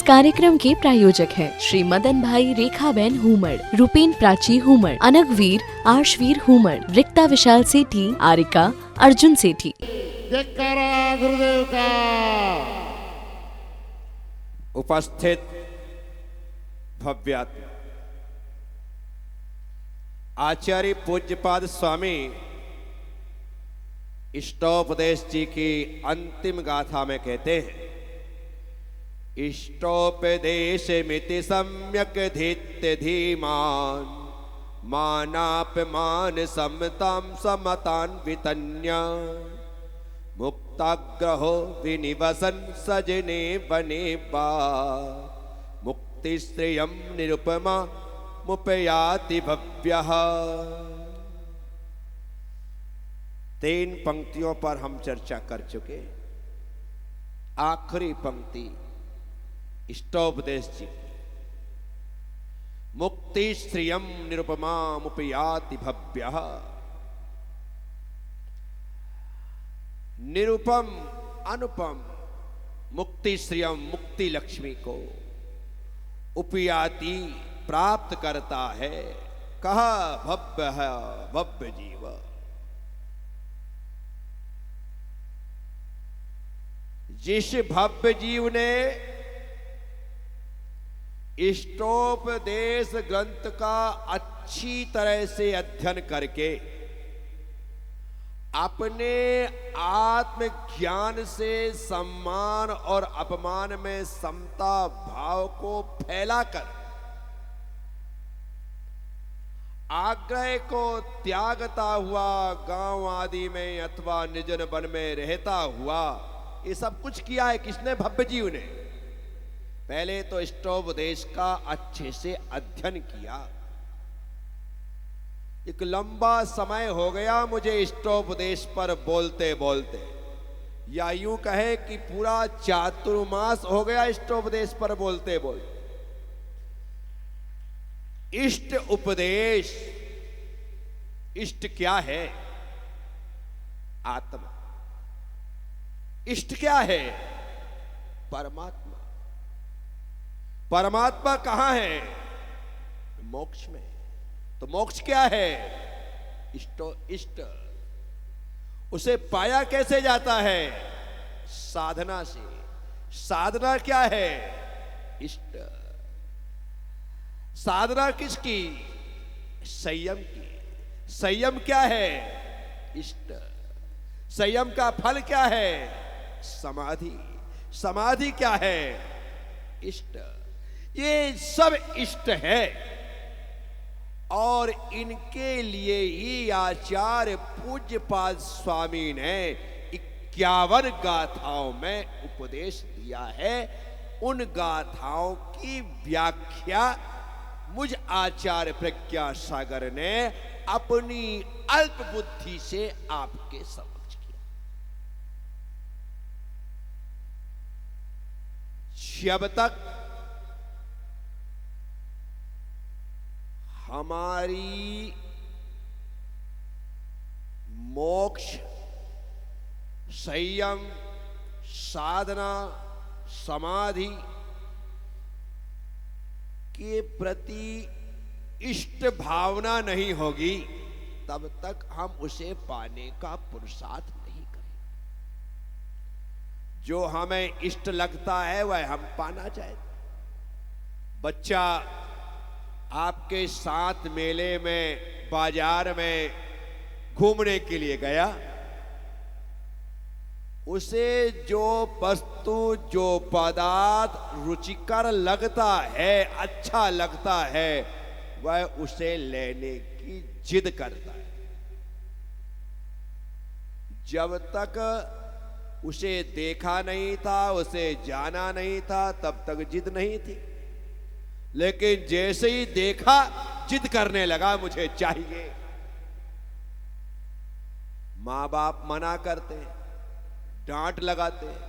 कार्यक्रम के प्रायोजक हैं श्री मदन भाई रेखाबेन हुमड़, रूपेन प्राची हुमड़, अनगवीर आर्शवीर हुमड़, रिक्ता विशाल सेठी, आरिका अर्जुन सेठी। जयकारा गुरुदेव का। उपस्थित भव्यात्मा आचार्य पूज्यपाद स्वामी इष्टोपदेश जी की अंतिम गाथा में कहते हैं, इष्टोपदेश मिति सम्यक धीत्य धीमान मानापमान समताम समतान वितन्य मुक्ताग्रहो विनिवसन सजने बने बा मुक्ति श्रेयम निरुपमा मुपयाति भव्यः। 3 पंक्तियों पर हम चर्चा कर चुके। आखिरी पंक्ति इष्टोपदेश जी, मुक्ति श्रियम निरुपमा मुपयाति भव्यः। निरुपम अनुपम मुक्ति श्रियम मुक्ति लक्ष्मी को उपयाति प्राप्त करता है। कहा भव्य है भव्य जीव। जिस भव्य जीव ने इष्टोपदेश ग्रंथ का अच्छी तरह से अध्ययन करके अपने आत्म ज्ञान से सम्मान और अपमान में समता भाव को फैलाकर आग्रह को त्यागता हुआ गांव आदि में अथवा निर्जन वन में रहता हुआ, ये सब कुछ किया है किसने? भव्य जीव ने। पहले तो इष्टोपदेश का अच्छे से अध्ययन किया। एक लंबा समय हो गया मुझे इष्टोपदेश पर बोलते बोलते, या यूं कहे कि पूरा चातुर्मास हो गया इष्टोपदेश पर बोलते बोलते। इष्ट उपदेश, इष्ट क्या है? आत्मा। इष्ट क्या है? परमात्मा। परमात्मा कहां है? मोक्ष में। तो मोक्ष क्या है? इष्ट। उसे पाया कैसे जाता है? साधना से। साधना क्या है? इष्ट। साधना किसकी? संयम की। संयम क्या है? इष्ट। संयम का फल क्या है? समाधि। समाधि क्या है? इष्ट। ये सब इष्ट है और इनके लिए ही आचार्य पूज्यपाद स्वामी ने 51 गाथाओं में उपदेश दिया है। उन गाथाओं की व्याख्या मुझ आचार्य प्रज्ञा सागर ने अपनी अल्प बुद्धि से आपके समक्ष किया। जब तक हमारी मोक्ष, संयम, साधना, समाधि के प्रति इष्ट भावना नहीं होगी, तब तक हम उसे पाने का पुरुषार्थ नहीं करेंगे। जो हमें इष्ट लगता है वह हम पाना चाहते। बच्चा आपके साथ मेले में, बाजार में घूमने के लिए गया, उसे जो वस्तु, जो पदार्थ रुचिकर लगता है, अच्छा लगता है, वह उसे लेने की जिद करता है। जब तक उसे देखा नहीं था, उसे जाना नहीं था, तब तक जिद नहीं थी। लेकिन जैसे ही देखा, जिद करने लगा, मुझे चाहिए। माँ बाप मना करते हैं, डांट लगाते हैं,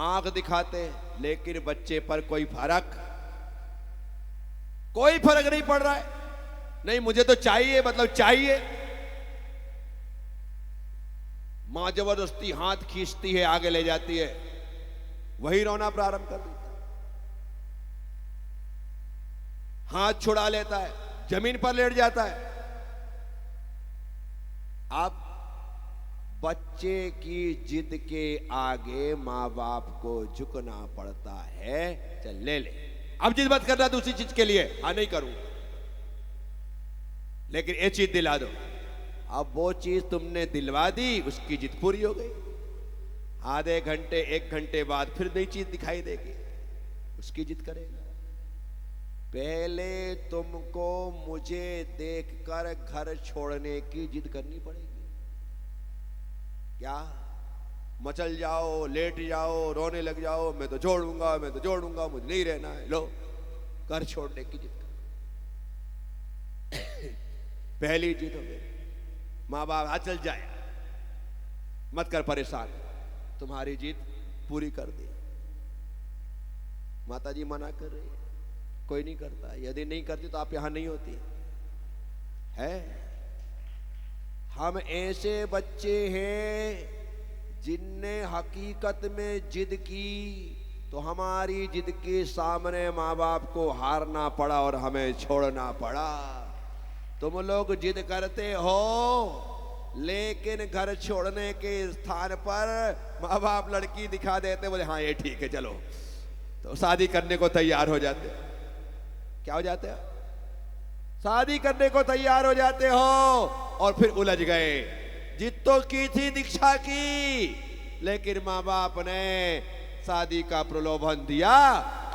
आंख दिखाते हैं, लेकिन बच्चे पर कोई फर्क नहीं पड़ रहा है। नहीं, मुझे तो चाहिए, मतलब चाहिए। मां जबरदस्ती हाथ खींचती है, आगे ले जाती है, वही रोना प्रारंभ कर देता है। हाथ छुड़ा लेता है, जमीन पर लेट जाता है। अब बच्चे की जिद के आगे माँ बाप को झुकना पड़ता है। चल ले ले, अब जिद मत करना दूसरी चीज के लिए। हाँ नहीं करूंगा, लेकिन ये चीज दिला दो। अब वो चीज तुमने दिलवा दी, उसकी जिद पूरी हो गई। आधे घंटे 1 घंटे बाद फिर नई चीज दिखाई देगी, उसकी जिद करेगा। पहले तुमको मुझे देखकर घर छोड़ने की जिद करनी पड़ेगी। क्या मचल जाओ, लेट जाओ, रोने लग जाओ, मैं तो छोड़ूंगा, मैं तो छोड़ूंगा, मुझे नहीं रहना है। लो, घर छोड़ने की जिद कर। पहली जिद हो गई। माँ बाप हाथ चल जाए, मत कर परेशान, तुम्हारी जिद पूरी कर दी। माता जी मना कर रही है, कोई नहीं करता। यदि नहीं करती तो आप यहां नहीं होती है। हम ऐसे बच्चे हैं जिनने हकीकत में जिद की, तो हमारी जिद के सामने माँ बाप को हारना पड़ा और हमें छोड़ना पड़ा। तुम लोग जिद करते हो, लेकिन घर छोड़ने के स्थान पर माँ बाप लड़की दिखा देते, बोले हाँ ये ठीक है चलो, तो शादी करने को तैयार हो जाते। क्या हो जाते हो? शादी करने को तैयार हो जाते हो और फिर उलझ गए। जिद तो की थी दीक्षा की, लेकिन माँ बाप ने शादी का प्रलोभन दिया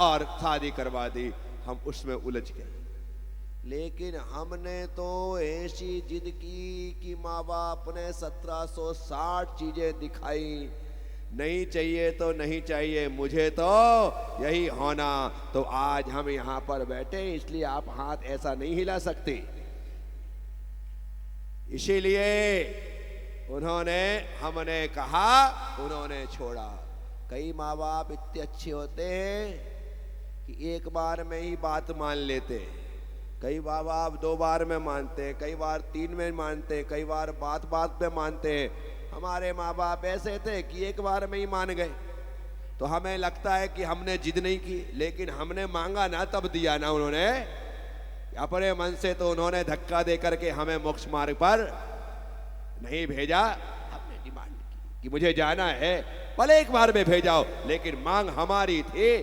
और शादी करवा दी, हम उसमें उलझ गए। लेकिन हमने तो ऐसी जिद की कि माँ बाप ने 1760 चीजें दिखाई। नहीं चाहिए तो नहीं चाहिए, मुझे तो यही होना। तो आज हम यहां पर बैठे, इसलिए आप हाथ ऐसा नहीं हिला सकते। इसीलिए उन्होंने, हमने कहा, उन्होंने छोड़ा। कई माँ बाप इतने अच्छे होते हैं कि एक बार में ही बात मान लेते हैं। कई माँ बाप 2 बार में मानते हैं, कई बार 3 में मानते हैं, कई बार बात बात में मानते हैं। हमारे माँ बाप ऐसे थे कि एक बार में ही मान गए। तो हमें लगता है कि हमने जिद नहीं की, लेकिन हमने मांगा ना तब दिया ना उन्होंने। अपने मन से तो उन्होंने धक्का दे करके हमें मोक्ष मार्ग पर नहीं भेजा। हमने डिमांड की कि मुझे जाना है, भले एक बार में भेजाओ, लेकिन मांग हमारी थी।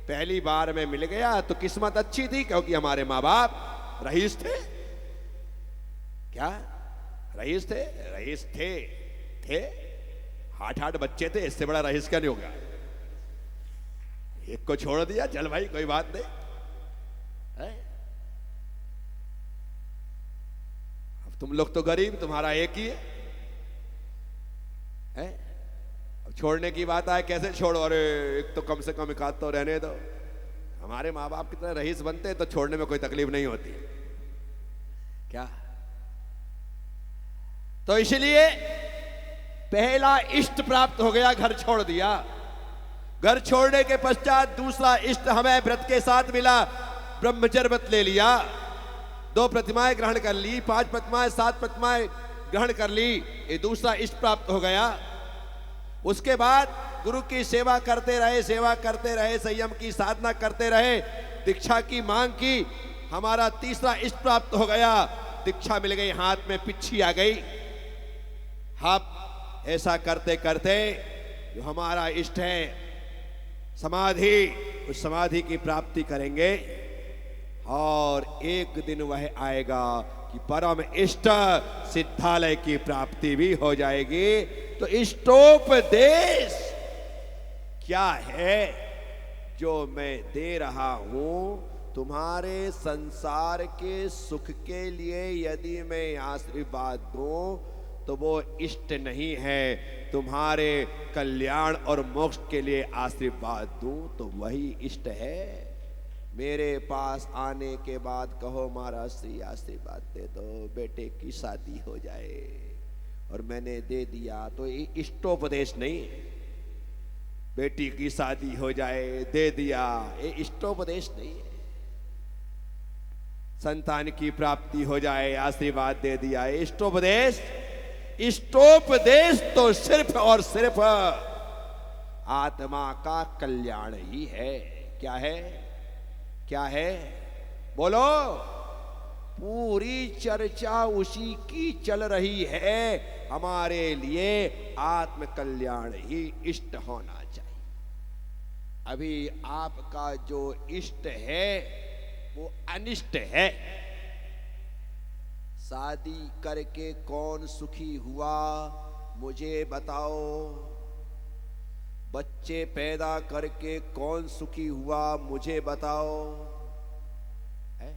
पहली बार में मिल गया तो किस्मत अच्छी थी, क्योंकि हमारे माँ बाप रईस थे। क्या रईस थे? रईस थे 8 बच्चे थे, इससे बड़ा रईस क्या नहीं होगा। एक को छोड़ दिया, चल भाई कोई बात नहीं है? अब तुम लोग तो गरीब, तुम्हारा एक ही है? अब छोड़ने की बात आए, कैसे छोड़ो? अरे एक तो कम से कम एक आध तो रहने दो। हमारे माँ बाप की तरह रईस बनते तो छोड़ने में कोई तकलीफ नहीं होती। क्या? तो इसलिए पहला इष्ट प्राप्त हो गया, घर छोड़ दिया। घर छोड़ने के पश्चात दूसरा इष्ट हमें व्रत के साथ मिला, ब्रह्मचर्य व्रत ले लिया। 2 प्रतिमाएं ग्रहण कर ली, 5 प्रतिमाएं, 7 प्रतिमाएं ग्रहण कर ली। ये दूसरा इष्ट प्राप्त हो गया। उसके बाद गुरु की सेवा करते रहे, सेवा करते रहे, संयम की साधना करते रहे, दीक्षा की मांग की। हमारा तीसरा इष्ट प्राप्त हो गया। दीक्षा मिल गई, हाथ में पिच्छी आ गई। आप ऐसा करते करते जो हमारा इष्ट है समाधि, उस समाधि की प्राप्ति करेंगे। और एक दिन वह आएगा कि परम इष्ट सिद्धालय की प्राप्ति भी हो जाएगी। तो इष्टोपदेश क्या है जो मैं दे रहा हूं तुम्हारे संसार के सुख के लिए? यदि मैं आशीर्वाद दूं तो वो इष्ट नहीं है, तुम्हारे कल्याण और मोक्ष के लिए आशीर्वाद दूं तो वही इष्ट है। मेरे पास आने के बाद कहो महाराज श्री आशीर्वाद दे दो, बेटे की शादी हो जाए, और मैंने दे दिया, तो ये इष्टोपदेश नहीं। बेटी की शादी हो जाए, दे दिया, ये इष्टोपदेश नहीं है। संतान की प्राप्ति हो जाए, आशीर्वाद दे दिया, ये इष्टोपदेश। इष्टोपदेश तो सिर्फ और सिर्फ आत्मा का कल्याण ही है। क्या है? क्या है? बोलो। पूरी चर्चा उसी की चल रही है। हमारे लिए आत्म कल्याण ही इष्ट होना चाहिए। अभी आपका जो इष्ट है वो अनिष्ट है। शादी करके कौन सुखी हुआ मुझे बताओ। बच्चे पैदा करके कौन सुखी हुआ मुझे बताओ। है?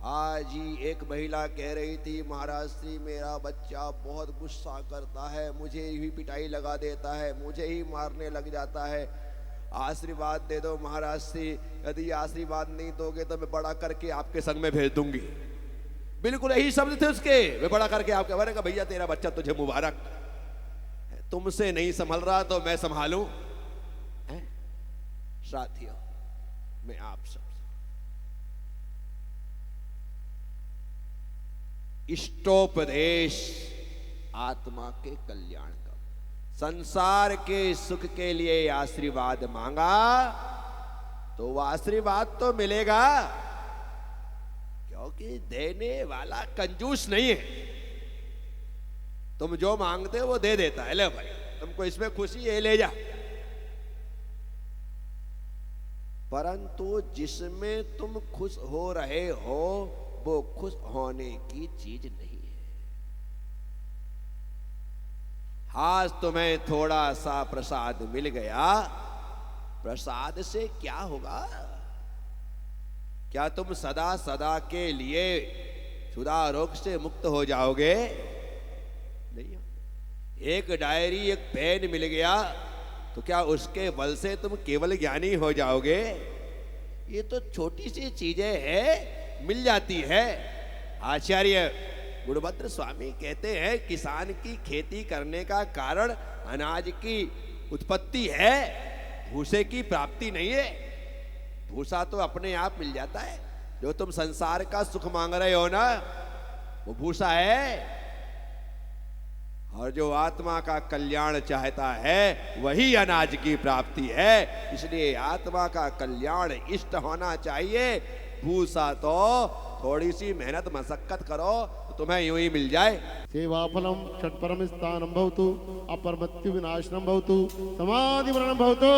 आज ही एक महिला कह रही थी, महाराज श्री मेरा बच्चा बहुत गुस्सा करता है, मुझे ही पिटाई लगा देता है, मुझे ही मारने लग जाता है, आशीर्वाद दे दो महाराज श्री। यदि आशीर्वाद नहीं दोगे तो मैं बड़ा करके आपके संग में भेज दूंगी। बिल्कुल यही शब्द थे उसके। वे बड़ा करके आपके बारे का भैया तेरा बच्चा तुझे मुबारक, तुमसे नहीं संभल रहा तो मैं संभालूं। साथियों, मैं आप सब इष्टोपदेश आत्मा के कल्याण का, संसार के सुख के लिए आशीर्वाद मांगा तो वो आशीर्वाद तो मिलेगा, क्योंकि देने वाला कंजूस नहीं है। तुम जो मांगते हो वो दे देता है। ले भाई, तुमको इसमें खुशी है, ले जा। परंतु जिसमें तुम खुश हो रहे हो वो खुश होने की चीज नहीं है। आज तुम्हें थोड़ा सा प्रसाद मिल गया, प्रसाद से क्या होगा? क्या तुम सदा सदा के लिए क्षुधा रोग से मुक्त हो जाओगे? नहीं। एक डायरी, एक पेन मिल गया तो क्या उसके बल से तुम केवल ज्ञानी हो जाओगे? ये तो छोटी सी चीजें हैं, मिल जाती है। आचार्य गुणभद्र स्वामी कहते हैं, किसान की खेती करने का कारण अनाज की उत्पत्ति है, भूसे की प्राप्ति नहीं है। भूसा तो अपने आप मिल जाता है। जो तुम संसार का सुख मांग रहे हो ना, वो भूसा है। और जो आत्मा का कल्याण चाहता है वही अनाज की प्राप्ति है। इसलिए आत्मा का कल्याण इष्ट होना चाहिए। भूसा तो थोड़ी सी मेहनत मशक्कत करो तो तुम्हें यूं ही मिल जाए। सेवाफलम षट्परम स्थानम भवतु, अपरमत्यु विनाशनम भवतु, समाधि मरणम भवतु।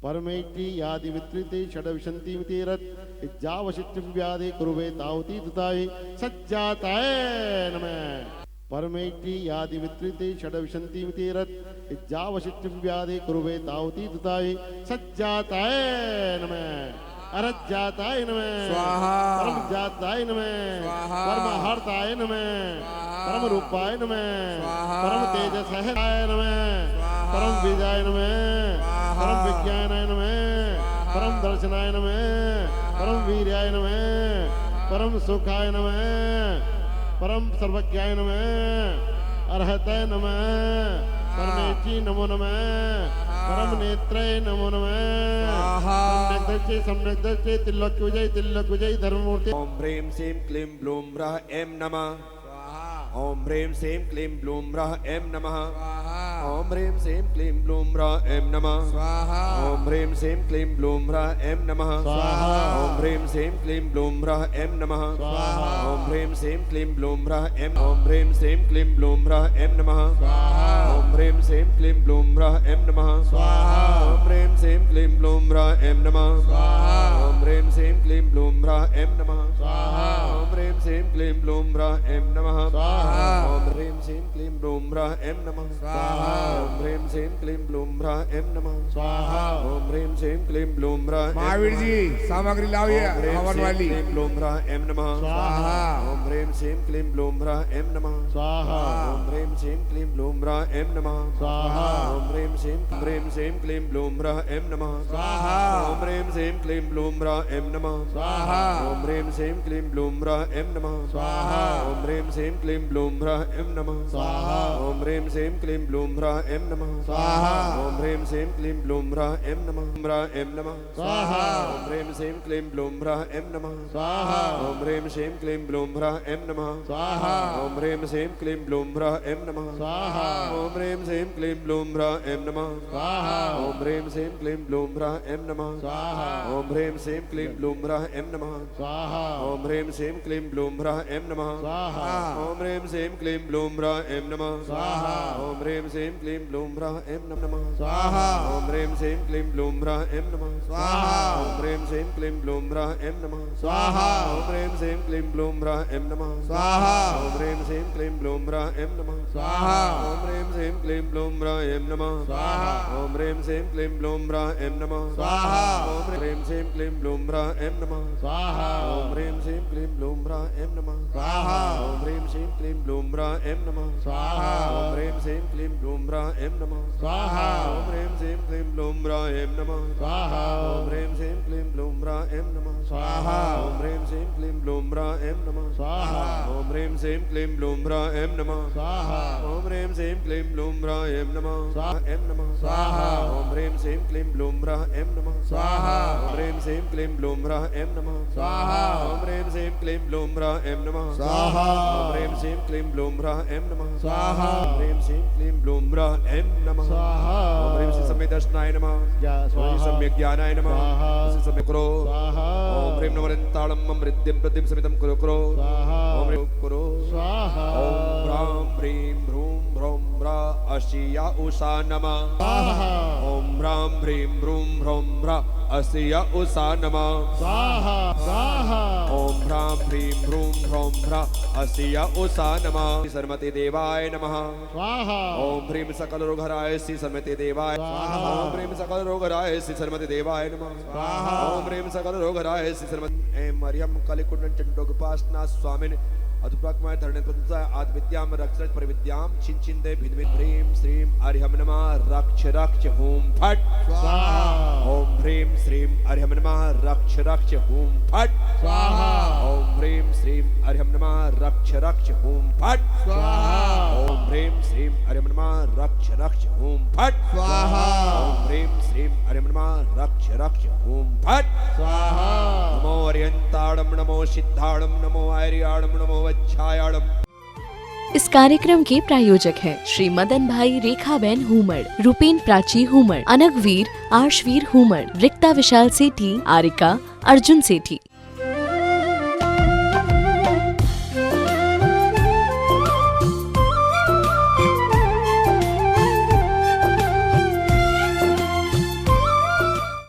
परमेति यादि वित्रिते षड विशंति मितेरत इज्जावशिष्ट व्याधि कुरुवे तावती तुताय सज्जाताय नमः। परमेति यादि वित्रिते षड विशंति मितेरत इज्जावशिष्ट व्याधि कुरुवे तावती तुताय सज्जाताय नमः। अरज्जाताय नमः, परम जाताय नमः, परमहर्ताय नमः, परम रूपाय नमः, परम तेजसाय नमः, परम विजयाय नमः, परम विज्ञानाय नमः, परम दर्शनाय नमः, परम वीर्याय नमः, परम सुखाय नमः, परम सर्वज्ञाय नमः, अर्हताय नमः, परमेति नमो नमः, परम नेत्राय नमो नमः, सम्यक दर्शे तिल्लक विजय धर्ममूर्ति। ओम ह्रीं श्रीं क्लीं ब्लूं ह्रः ऐं नमः। ओम ह्रीं श्रीं क्लीं ब्लूं ह्रः ऐं नमः। ओम ह्रीं श्रीं क्लीं ब्लूं ह्रः ऐं नमः। ओम ह्रीं श्रीं क्लीं ब्लूं ह्रः ऐं नमः। ओम ह्रीं श्रीं क्लीं ब्लूं ह्रः ऐं नमः। ओम ह्रीं श्रीं क्लीं ब्लूं ह्रः ऐं ओम ह्रीं श्रीं क्लीं ब्लूं ह्रः ऐं नमः। ओम ह्रीं श्रीं क्लीं ब्लूं ह्रः ऐं नमः। ओम ह्रीं श्रीं क्लीं ब्लूं ह्रः ऐं नमः। ओम ह्रीं श्रीं क्लीं ब्लूं ह्रः ऐं नमः। ओम ह्रीं श्रीं क्लीं ब्लूं ह्रः ऐं नमः। ओम ह्रीं श्रीं क्लीं ब्लूं ह्रः ऐं नमः। ओम ह्रीं श्रीं क्लीं ब्लूं ह्रः ऐं नमः। ओम ह्रीं श्रीं क्लीं ब्लूं ह्रः। महावीर जी सामग्री लाइए हवन वाली। क्लीं ब्लूं ह्रः ऐं नमः। ओम ह्रीं श्रीं क्लीं ब्लूं ह्रः ऐं नमः। ओम ह्रीं श्रीं क्लीं ब्लूं ह्रः ऐं नमः। ओम ह्रीं श्रीं क्लीं ब्लूं ह्रः ऐं नमः। ओम ह्रीं श्रीं क्लीं ब्लूं ह्रः ऐं नमः। ओम ह्रीं श्रीं क्लीं ब्लूं ह्रः ऐं नमः। ओम ह्रीं श्रीं क्लीं ब्लूं ह्रः ऐं नमः। ओम ह्रीं श्रीं क्लीं ब्लूं ह्रः ऐं नमः। ओम ह्रीं श्रीं क्लीं ब्लूं ह्रः ऐं नमः। ओम ह्रीं श्रीं क्लीं ब्लूं ह्रः ऐं नमः। ओम ह्रीं श्रीं क्लीं ब्लूं ह्रः ऐं नमः। ओम ह्रीं श्रीं क्लीं ब्लूं ह्रः ऐं नमः। ओम ह्रीं श्रीं क्लीं ब्लूं ह्रः ऐं नमः। नमः स्वाहा ओम ह्रीं श्रीं क्लीं ब्लूं ह्रः ऐं नमः स्वाहा ओम ह्रीं श्रीं क्लीं ब्लूं ह्रः ऐं नमः स्वाहा ओम ह्रीं श्रीं क्लीं ब्लूं ह्रः ऐं नमः स्वाहा ओम ह्रीं श्रीं क्लीं ब्लूं ह्रः ऐं नमः स्वाहा ओम ह्रीं श्रीं क्लीं ब्लूं ह्रः ऐं नमः स्वाहा ओम ह्रीं श्रीं क्लीं ब्लूं ह्रः ऐं नमः स्वाहा ओम ह्रीं श्रीं क्लीं ब्लूं ह्रः ऐं नमः स्वाहा ओम ह्रीं श्रीं क्लीं ब्लूं ह्रः ऐं नमः स्वाहा ओम ह्रीं श्रीं क्लीं ब्लूं ह्रः ऐं नमः स्वाहा ओम ह्रीं श्रीं क्लीं ब्लूं ह्रः ऐं नमः स्वाहा ओम ह्रीं श्रीं क्लीं ब्लूं ह्रः ऐं नमः स्वाहा ओम ह्रीं श्रीं क्लीं ब्लूं ह्रः ऐं नमः स्वाहा ओम ह्रीं श्रीं क्लीं ब्लूं ह्रः ऐं नमः स्वाहा ओम ह्रीं श्रीं क्लीं ब्लूं ह्रः ऐं नमः स्वाहा ओम ह्रीं श्रीं क्लीं ब्लूं ह्रः ऐं नमः स्वाहा ओम ह्रीं श्रीं क्लीं ब्लूं ह्रः ऐं नमः स्वाहा ओम ह्रीं श्रीं क्लीं ब्लूं ह्रः ऐं नमः स्वाहा ओम ह्रीं श्रीं क्लीं ब्लूं ह्रः ऐं नमः स्वाहा ओम ह्रीं श्रीं क्लीं ब्लूं ह्रः ऐं नमः स्वाहा ओम ह्रीं श्रीं क्लीं ब्लूं ह्रः ऐं नमः ऐं नमः स्वाहा ओम ह्रीं श्रीं क्लीं ब्लूं ह्रः ऐं नमः स्वाहा ओम ह्रीं श्रीं क्लीं ब्लूं ह्रः ऐं नमः स्वाहा ओम ह्रीं श्रीं क्लीं ब्लूं ह्रः ऐं नमः स्वाहा ओम ह्रीं श्रीं क्लीं ब्लूं ह्रः ऐं नमः स्वाहा ओम ह्रीं श्रीं क्लीं ब्लूं ह्रः ऐं नमः स्वाहा ओम ह्रीं श्रीं सम्यक् दर्शनाय नमः ओम सम्यक् ज्ञानाय नमः स्वाहा श्री सम्यक् कुरु स्वाहा ओम ह्रीं नमरन्ताळं मम हृद्यं प्रतिं समितं कुरु कुरु स्वाहा ओम ह्रीं कुरु स्वाहा ओम ह्रां ह्रीं भ्रूं भ्रौं ह्रा अशिया उषा नमः स्वाहा ओम ह्रां ह्रीं भ्रूं भ्रौं ह्रा असिया उषा नमः स्वाहा स्वाहा ओम ह्रां ह्रीं भ्रूं भ्रौं ह्रा असिया उषा नमः सरमते देवाय नमः स्वाहा ओम ह्रीं सकल रोगहराय श्री सरमते देवाय स्वाहा। ओम ह्रीं सकल रोगहराय श्री सरमते देवाय नमः स्वाहा। ओम ह्रीं सकल रोगहराय श्री सरमते ऐं मरियम कलिकुंडन चंडोगपासना स्वामिन अधुप्राक्मय धरणे तुमचा आद्विद्याम रक्षण परिविद्याम चिंचिंदे भिन्वित ह्रीं श्रीं अर्यम नमः रक्ष रक्ष हूं फट स्वाहा ओम ह्रीं श्रीं अर्यम नमः रक्ष रक्ष हूं फट स्वाहा ओम ह्रीं श्रीं अर्यम नमः रक्ष रक्ष हूं फट स्वाहा ओम ह्रीं श्रीं अर्यम नमः रक्ष रक्ष हूं फट स्वाहा ओम ह्रीं श्रीं अर्यम नमः रक्ष रक्ष हूं फट स्वाहा नमो अर्यंताड़म नमो सिद्धाड़म नमो आर्याड़म नमो वज्झायाड़म। इस कार्यक्रम के प्रायोजक हैं श्री मदन भाई रेखाबेन हुमड़, रूपेन प्राची हुमड़, अनगवीर आर्शवीर हुमड़, रिक्ता विशाल सेठी, आरिका अर्जुन सेठी।